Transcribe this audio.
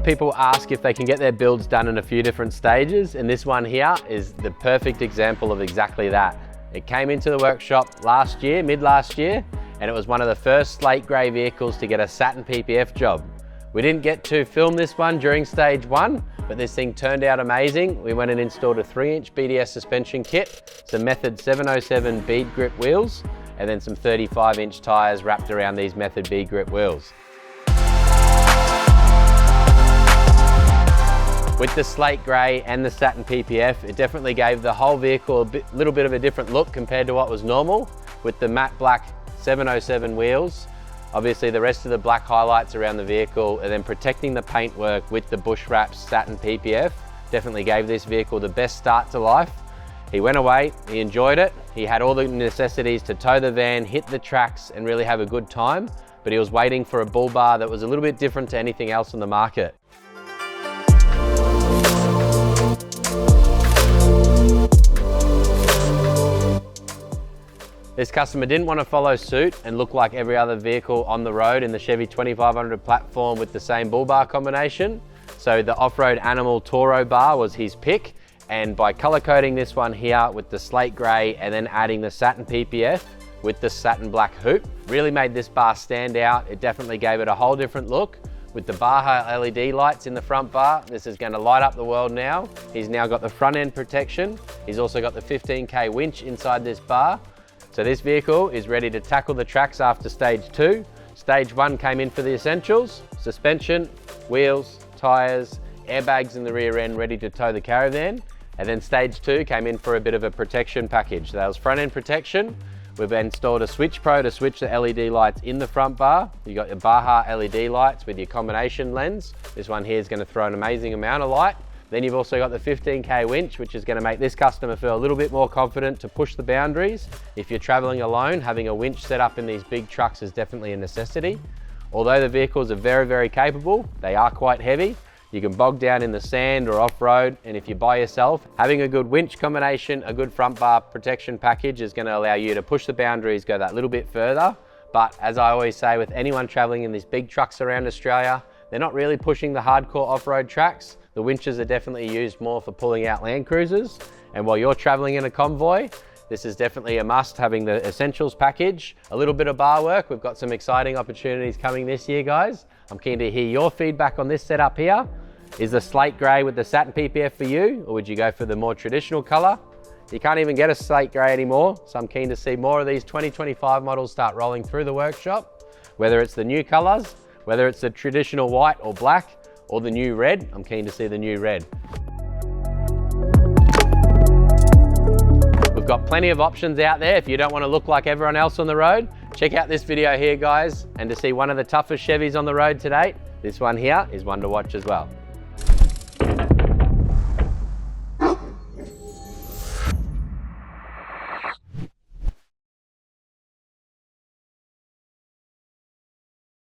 people ask if they can get their builds done in a few different stages, and this one here is the perfect example of exactly that. It came into the workshop last year, mid last year, and it was one of the first slate grey vehicles to get a Satin PPF job. We didn't get to film this one during stage 1, but this thing turned out amazing. We went and installed a 3-inch BDS suspension kit, some Method 707 bead grip wheels, and then some 35-inch tyres wrapped around these Method bead grip wheels. With the slate grey and the Satin PPF, it definitely gave the whole vehicle a little bit of a different look compared to what was normal. With the matte black 707 wheels, obviously the rest of the black highlights around the vehicle, and then protecting the paintwork with the bush wraps Satin PPF definitely gave this vehicle the best start to life. He went away, he enjoyed it, he had all the necessities to tow the van, hit the tracks and really have a good time, but he was waiting for a bull bar that was a little bit different to anything else on the market. This customer didn't want to follow suit and look like every other vehicle on the road in the Chevy 2500 platform with the same bull bar combination. So the off-road Animal Toro bar was his pick. And by color coding this one here with the slate gray and then adding the Satin PPF with the satin black hoop, really made this bar stand out. It definitely gave it a whole different look. With the Baja LED lights in the front bar, this is going to light up the world now. He's now got the front end protection. He's also got the 15K winch inside this bar. So this vehicle is ready to tackle the tracks after stage 2. Stage 1 came in for the essentials: suspension, wheels, tyres, airbags in the rear end ready to tow the caravan. And then stage 2 came in for a bit of a protection package. That was front end protection. We've installed a Switch Pro to switch the LED lights in the front bar. You got your Baja LED lights with your combination lens. This one here is going to throw an amazing amount of light. Then you've also got the 15K winch, which is going to make this customer feel a little bit more confident to push the boundaries. If you're traveling alone, having a winch set up in these big trucks is definitely a necessity. Although the vehicles are very, very capable, they are quite heavy. You can bog down in the sand or off-road, and if you're by yourself, having a good winch combination, a good front bar protection package is going to allow you to push the boundaries, go that little bit further. But as I always say, with anyone traveling in these big trucks around Australia, they're not really pushing the hardcore off-road tracks. The winches are definitely used more for pulling out Landcruisers. And while you're traveling in a convoy, this is definitely a must, having the essentials package. A little bit of bar work. We've got some exciting opportunities coming this year, guys. I'm keen to hear your feedback on this setup here. Is the slate grey with the Satin PPF for you, or would you go for the more traditional color? You can't even get a slate grey anymore, so I'm keen to see more of these 2025 models start rolling through the workshop. Whether it's the new colors, whether it's the traditional white or black, or the new red. I'm keen to see the new red. We've got plenty of options out there if you don't want to look like everyone else on the road. Check out this video here, guys, and to see one of the toughest Chevys on the road to date, this one here is one to watch as well.